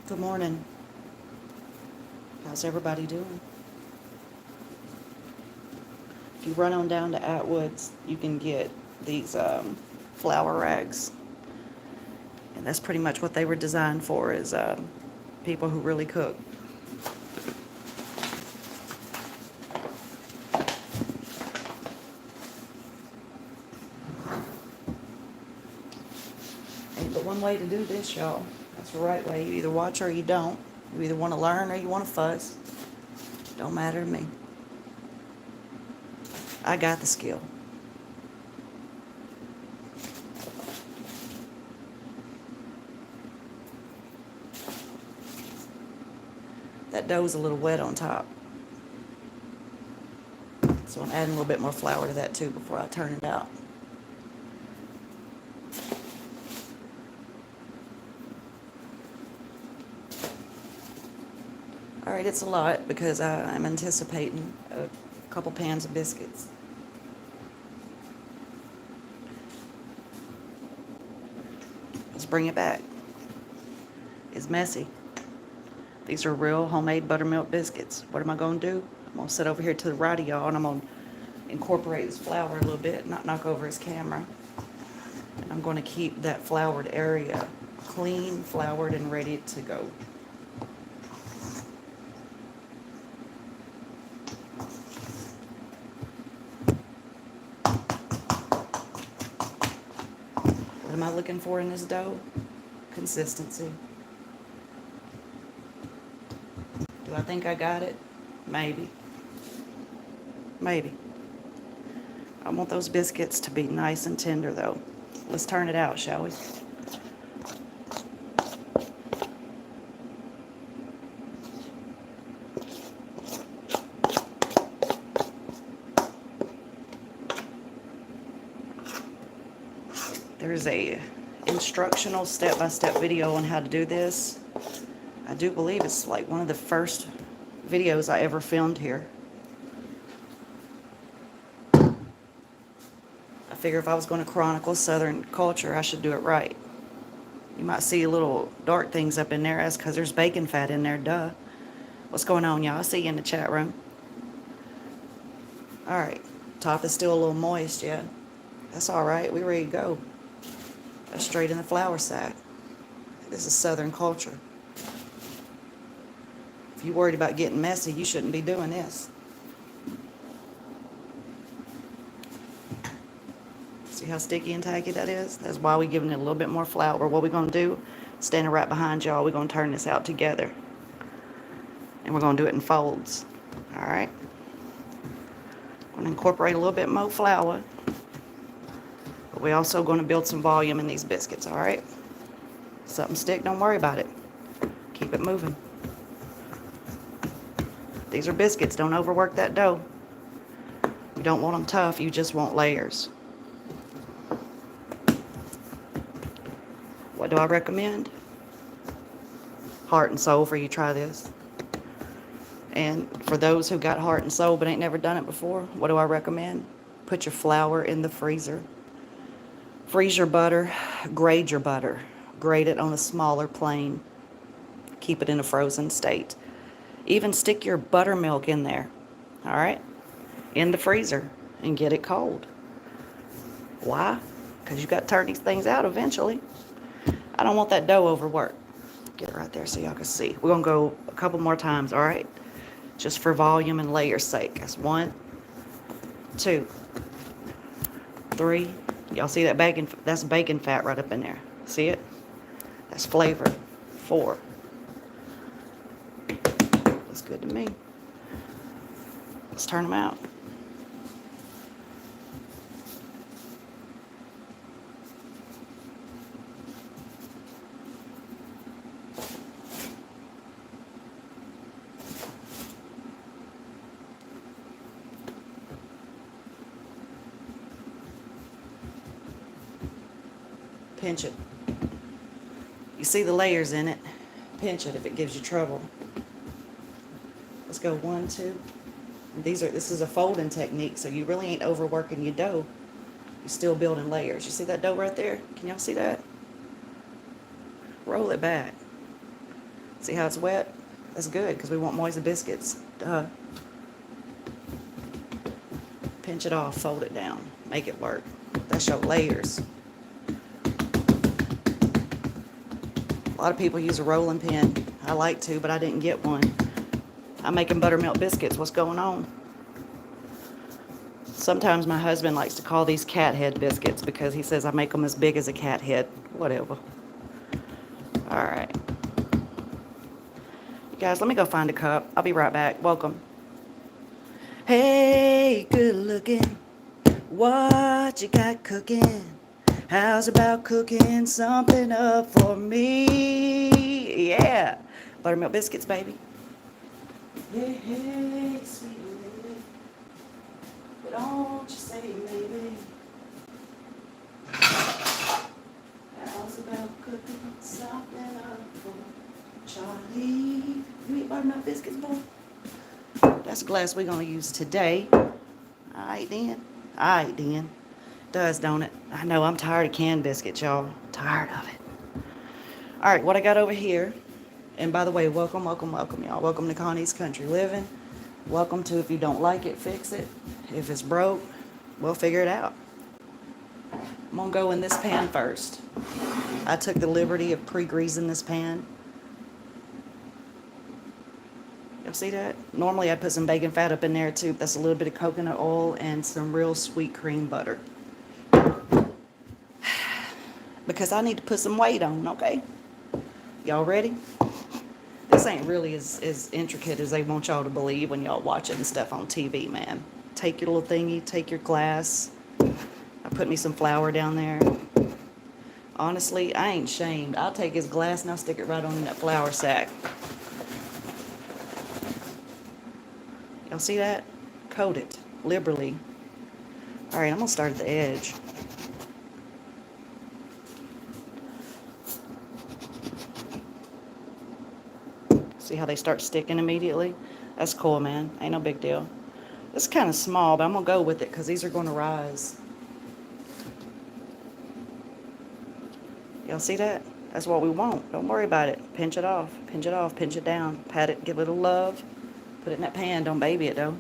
Good morning. How's everybody doing? If you run on down to Atwood's, you can get these flour rags. And that's pretty much what they were designed for, is people who really cook. Ain't but one way to do this, y'all. That's the right way. You either watch or you don't. You either want to learn or you want to fuss. Don't matter to me. I got the skill. That dough's a little wet on top. So I'm adding a little bit more flour to that too before I turn it out. Alright, it's a lot because I'm anticipating a couple pans of biscuits. Let's bring it back. It's messy. These are real homemade buttermilk biscuits. What am I going to do? I'm going to sit over here to the right of y'all and I'm going to incorporate this flour a little bit, not knock over his camera. And I'm going to keep that floured area clean, floured, and ready to go. What am I looking for in this dough? Consistency. Do I think I got it? Maybe. Maybe. I want those biscuits to be nice and tender though. Let's turn it out, shall we? There's a instructional step-by-step video on how to do this. I do believe it's like one of the first videos I ever filmed here. I figure if I was going to chronicle Southern culture, I should do it right. You might see little dark things up in there. That's because there's bacon fat in there, duh. What's going on, y'all? I see you in the chat room. Alright, top is still a little moist, yeah. That's alright, we ready to go. That's straight in the flour sack. This is Southern culture. If you're worried about getting messy, you shouldn't be doing this. See how sticky and tacky that is? That's why we're giving it a little bit more flour. What we're going to do, standing right behind y'all, we're going to turn this out together. And we're going to do it in folds. Alright? I'm going to incorporate a little bit more flour. But we're also going to build some volume in these biscuits, alright? Something stick, don't worry about it. Keep it moving. These are biscuits, don't overwork that dough. You don't want them tough, you just want layers. What do I recommend? Heart and soul for you try this. And for those who got heart and soul but ain't never done it before, what do I recommend? Put your flour in the freezer. Freeze your butter, grade your butter. Grate it on a smaller plane. Keep it in a frozen state. Even stick your buttermilk in there, all right? In the freezer and get it cold. Why? Because you got to turn these things out eventually. I don't want that dough overworked. Get it right there so y'all can see. We're going to go a couple more times, all right? Just for volume and layer sake. That's 1, 2, 3. Y'all see that bacon? That's bacon fat right up in there. See it? That's flavor. 4. Looks good to me. Let's turn them out. Pinch it. You see the layers in it. Pinch it if it gives you trouble. Let's go 1, 2. This is a folding technique, so you really ain't overworking your dough. You're still building layers. You see that dough right there? Can y'all see that? Roll it back. See how it's wet? That's good because we want moist biscuits. Duh. Pinch it off, fold it down, make it work. That's your layers. A lot of people use a rolling pin. I like to, but I didn't get one. I'm making buttermilk biscuits. What's going on? Sometimes my husband likes to call these cat head biscuits because he says I make them as big as a cat head. Whatever. All right. You guys, let me go find a cup. I'll be right back. Welcome. Hey, good looking. What you got cooking? How's about cooking something up for me? Yeah. Buttermilk biscuits, baby. Hey, hey, sweet lady. But don't you say maybe. How's about cooking something up for Charlie? You eat buttermilk biscuits, boy? That's the glass we're going to use today. Alright then. Alright then. Does, don't it? I know, I'm tired of canned biscuits, y'all. Tired of it. Alright, what I got over here. And by the way, welcome, welcome, welcome, y'all. Welcome to Connie's Country Living. Welcome to if you don't like it, fix it. If it's broke, we'll figure it out. I'm going to go in this pan first. I took the liberty of pre-greasing this pan. Y'all see that? Normally I'd put some bacon fat up in there too. That's a little bit of coconut oil and some real sweet cream butter. Because I need to put some weight on, okay? Y'all ready? This ain't really as intricate as they want y'all to believe when y'all watching stuff on TV, man. Take your little thingy, take your glass. I put me some flour down there. Honestly, I ain't shamed. I'll take his glass and I'll stick it right on in that flour sack. Y'all see that? Coat it liberally. All right, I'm gonna start at the edge. See how they start sticking immediately? That's cool, man. Ain't no big deal. This is kind of small, but I'm gonna go with it because these are gonna rise. Y'all see that? That's what we want. Don't worry about it. Pinch it off. Pinch it off. Pinch it down. Pat it. Give it a little love. Put it in that pan. Don't baby it, though.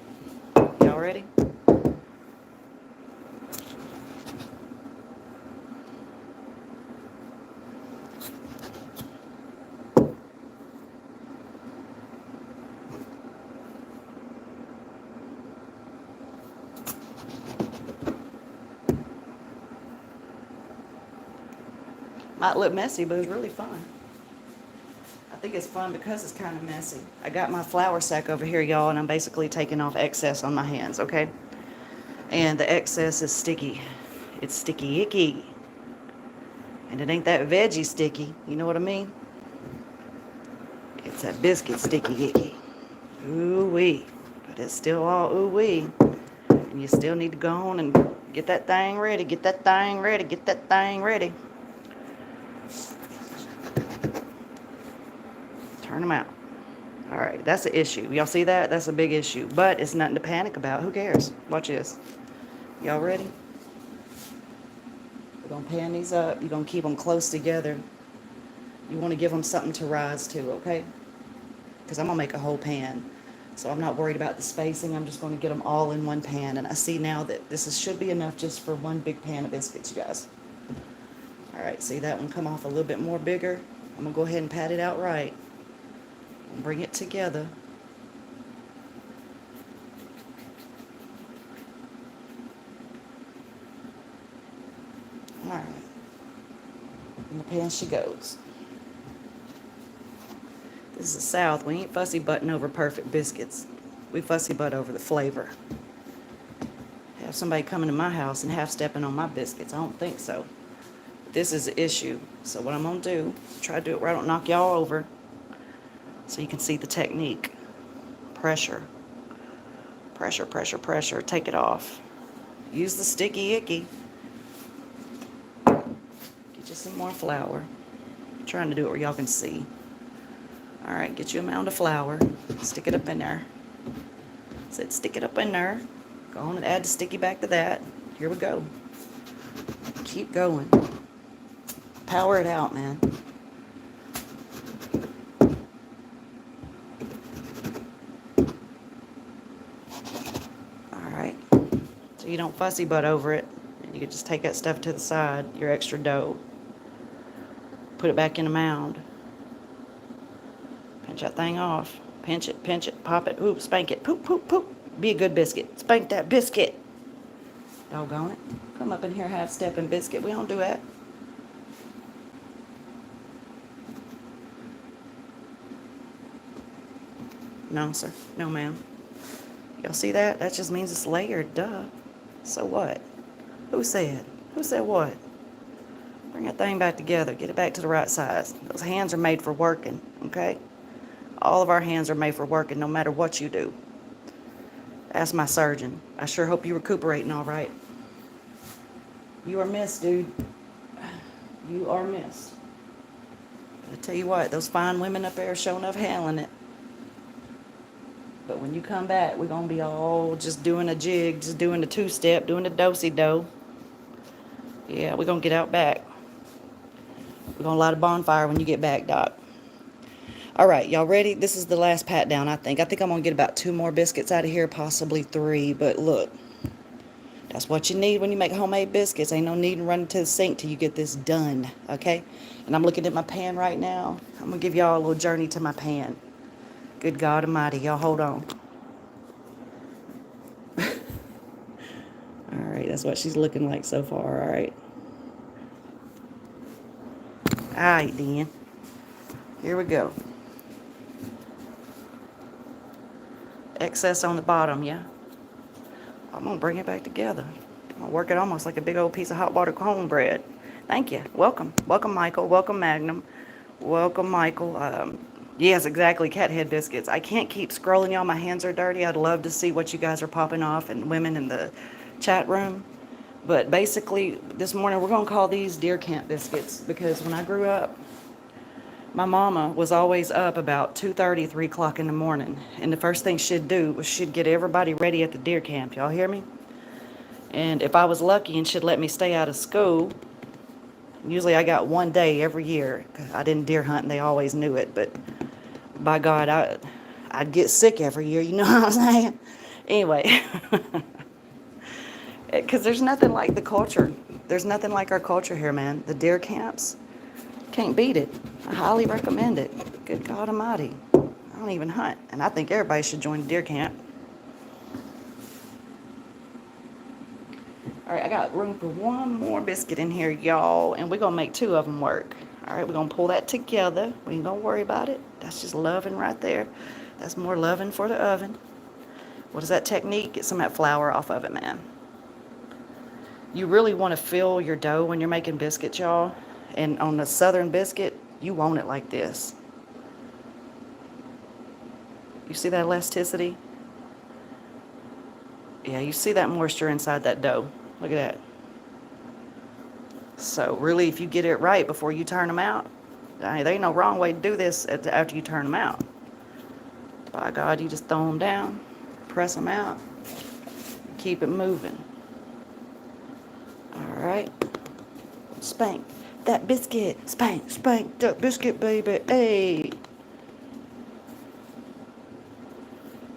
Y'all ready? Might look messy, but it's really fun. I think it's fun because it's kind of messy. I got my flour sack over here, y'all, and I'm basically taking off excess on my hands, okay? And the excess is sticky. It's sticky icky. And it ain't that veggie sticky. You know what I mean? It's that biscuit sticky icky. Ooh-wee. But it's still all ooh-wee. And you still need to go on and get that thing ready. Get that thing ready. Get that thing ready. Turn them out. All right, that's an issue. Y'all see that? That's a big issue. But it's nothing to panic about. Who cares? Watch this. Y'all ready? We're going to pan these up. You're going to keep them close together. You want to give them something to rise to, okay? Because I'm going to make a whole pan. So I'm not worried about the spacing. I'm just going to get them all in one pan. And I see now that should be enough just for one big pan of biscuits, you guys. All right, see that one come off a little bit more bigger? I'm going to go ahead and pat it out right. Bring it together. All right. In the pan she goes. This is the South. We ain't fussy butting over perfect biscuits. We fussy butt over the flavor. Have somebody coming to my house and half stepping on my biscuits. I don't think so. This is an issue. So what I'm going to do, try to do it where I don't knock y'all over. So you can see the technique. Pressure. Pressure, pressure, pressure. Take it off. Use the sticky icky. Get you some more flour. I'm trying to do it where y'all can see. Alright, get you a mound of flour. Stick it up in there. Said stick it up in there. Go on and add the sticky back to that. Here we go. Keep going. Power it out, man. so you don't fussy butt over it. And you can just take that stuff to the side, your extra dough. Put it back in a mound. Pinch that thing off. Pinch it, pop it, ooh, spank it, poop, poop, poop. Be a good biscuit. Spank that biscuit. Doggone it. Come up in here half-stepping biscuit. We don't do that. No, sir. No, ma'am. Y'all see that? That just means it's layered, duh. So what? Who said? Who said what? Bring that thing back together. Get it back to the right size. Those hands are made for working, okay? All of our hands are made for working no matter what you do. Ask my surgeon. I sure hope you're recuperating all right. You are missed, dude. You are missed. I tell you what, those fine women up there are sure enough handling it. But when you come back, we're going to be all just doing a jig, just doing the two-step, doing the do-si-do. Yeah, we're going to get out back. We're going to light a bonfire when you get back, Doc. All right, y'all ready? This is the last pat down, I think. I think I'm going to get about 2 more biscuits out of here, possibly 3. But look, that's what you need when you make homemade biscuits. Ain't no need in running to the sink till you get this done, okay? And I'm looking at my pan right now. I'm going to give y'all a little journey to my pan. Good God Almighty, y'all hold on. All right, that's what she's looking like so far, all right? All right, then. Here we go. Excess on the bottom, yeah? I'm going to bring it back together. I'm going to work it almost like a big old piece of hot water cornbread. Thank you. Welcome. Welcome, Michael. Welcome, Magnum. Welcome, Michael. Yes, exactly, cat head biscuits. I can't keep scrolling, y'all. My hands are dirty. I'd love to see what you guys are popping off and women in the chat room. But basically, this morning we're going to call these deer camp biscuits because when I grew up, my mama was always up about 2:30, 3 o'clock in the morning. And the first thing she'd do was she'd get everybody ready at the deer camp. Y'all hear me? And if I was lucky and she'd let me stay out of school, usually I got 1 day every year. I didn't deer hunt and they always knew it. But by God, I'd get sick every year. You know what I'm saying? Anyway. Because there's nothing like the culture. There's nothing like our culture here, man. The deer camps. Can't beat it. I highly recommend it. Good God Almighty. I don't even hunt. And I think everybody should join the deer camp. All right, I got room for 1 more biscuit in here, y'all. And we're going to make 2 of them work. All right, we're going to pull that together. We ain't going to worry about it. That's just loving right there. That's more loving for the oven. What is that technique? Get some of that flour off of it, man. You really want to fill your dough when you're making biscuits, y'all. And on the southern biscuit, you want it like this. You see that elasticity? Yeah, you see that moisture inside that dough. Look at that. So really, if you get it right before you turn them out, there ain't no wrong way to do this after you turn them out. By God, you just throw them down, press them out, keep it moving. All right. Spank that biscuit. Spank, spank that biscuit, baby. Hey.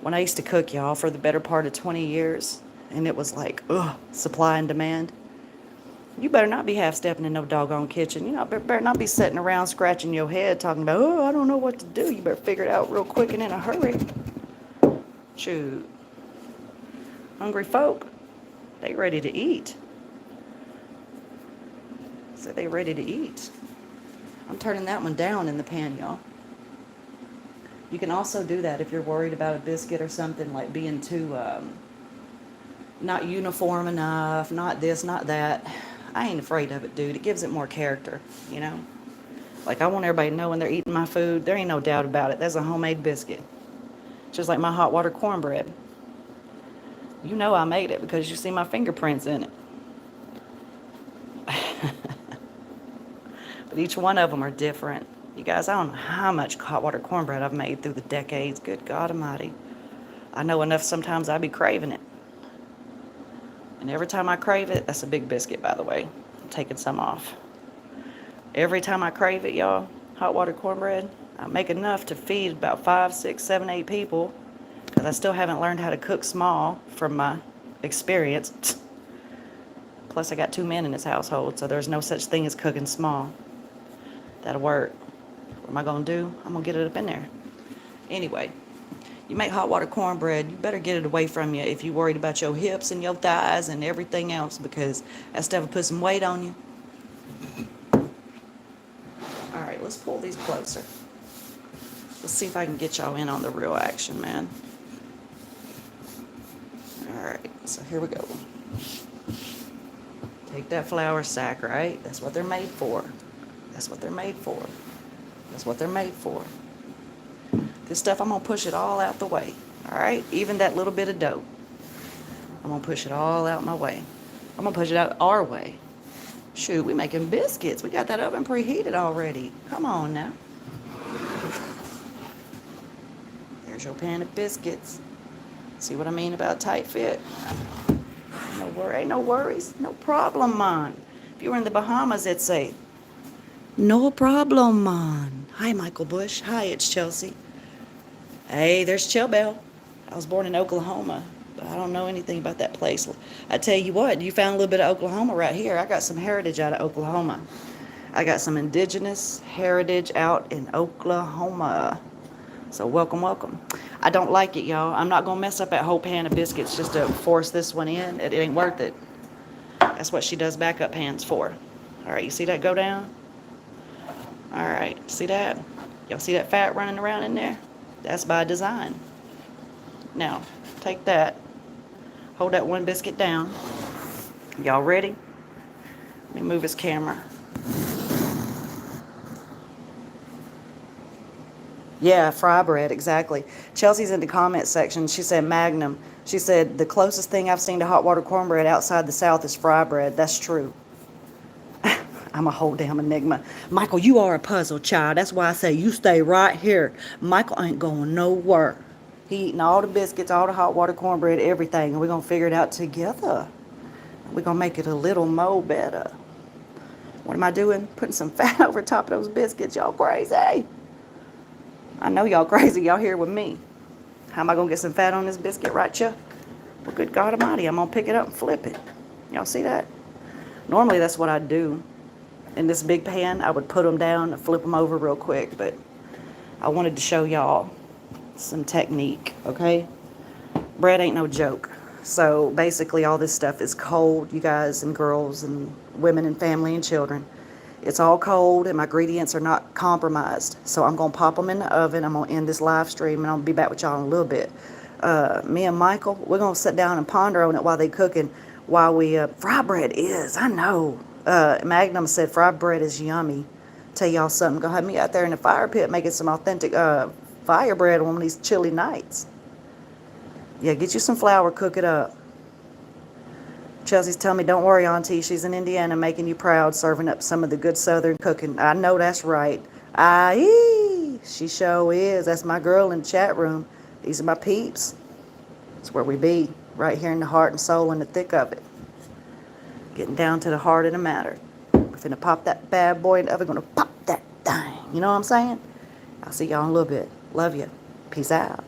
When I used to cook, y'all, for the better part of 20 years, and it was like, ugh, supply and demand. You better not be half-stepping in no doggone kitchen. You know, better not be sitting around scratching your head talking about, oh, I don't know what to do. You better figure it out real quick and in a hurry. Shoot. Hungry folk, they ready to eat. So they ready to eat. I'm turning that one down in the pan, y'all. You can also do that if you're worried about a biscuit or something, like being too, not uniform enough, not this, not that. I ain't afraid of it, dude. It gives it more character, you know? Like, I want everybody to know when they're eating my food, there ain't no doubt about it. That's a homemade biscuit. Just like my hot water cornbread. You know I made it because you see my fingerprints in it. But each one of them are different. You guys, I don't know how much hot water cornbread I've made through the decades. Good God Almighty. I know enough sometimes I be craving it. And every time I crave it, that's a big biscuit, by the way. I'm taking some off. Every time I crave it, y'all, hot water cornbread, I make enough to feed about 5, 6, 7, 8 people. Because I still haven't learned how to cook small from my experience. Plus, I got 2 men in this household, so there's no such thing as cooking small. That'll work. What am I going to do? I'm going to get it up in there. Anyway, you make hot water cornbread, you better get it away from you if you're worried about your hips and your thighs and everything else, because that stuff will put some weight on you. All right, let's pull these closer. Let's see if I can get y'all in on the real action, man. All right, so here we go. Take that flour sack, right? That's what they're made for. That's what they're made for. That's what they're made for. This stuff, I'm going to push it all out the way. All right? Even that little bit of dough. I'm going to push it all out my way. I'm going to push it out our way. Shoot, we making biscuits. We got that oven preheated already. Come on now. There's your pan of biscuits. See what I mean about tight fit? Ain't no worries. No problem, man. If you were in the Bahamas, it'd say, no problem, man. Hi, Michael Bush. Hi, it's Chelsea. Hey, there's Chill Bell. I was born in Oklahoma, but I don't know anything about that place. I tell you what, you found a little bit of Oklahoma right here. I got some heritage out of Oklahoma. I got some indigenous heritage out in Oklahoma. So welcome, welcome. I don't like it, y'all. I'm not going to mess up that whole pan of biscuits just to force this one in. It ain't worth it. That's what she does backup pans for. All right, you see that go down? All right, see that? Y'all see that fat running around in there? That's by design. Now, take that. Hold that one biscuit down. Y'all ready? Let me move his camera. Yeah, fry bread, exactly. Chelsea's in the comment section. She said Magnum. She said the closest thing I've seen to hot water cornbread outside the South is fry bread. That's true. I'm a whole damn enigma. Michael, you are a puzzle child. That's why I say you stay right here. Michael ain't going nowhere. He eating all the biscuits, all the hot water cornbread, everything, and we're going to figure it out together. We're going to make it a little more better. What am I doing? Putting some fat over top of those biscuits. Y'all crazy. I know y'all crazy. Y'all here with me. How am I going to get some fat on this biscuit, right, ya? Well, good God Almighty, I'm going to pick it up and flip it. Y'all see that? Normally, that's what I do. In this big pan, I would put them down and flip them over real quick, but I wanted to show y'all some technique, okay? Bread ain't no joke. So basically all this stuff is cold, you guys and girls and women and family and children. It's all cold and my ingredients are not compromised. So I'm going to pop them in the oven. I'm going to end this live stream and I'll be back with y'all in a little bit. Me and Michael, we're going to sit down and ponder on it while they cooking. While we, fry bread is, I know. Magnum said fried bread is yummy. Tell y'all something. Go have me out there in the fire pit making some authentic fire bread on one of these chilly nights. Yeah, get you some flour, cook it up. Chelsea's telling me, don't worry, Auntie. She's in Indiana making you proud, serving up some of the good Southern cooking. I know that's right. She sure is. That's my girl in the chat room. These are my peeps. It's where we be, right here in the heart and soul in the thick of it. Getting down to the heart of the matter. We're finna pop that bad boy in the oven. Gonna pop that thing. You know what I'm saying? I'll see y'all in a little bit. Love you. Peace out.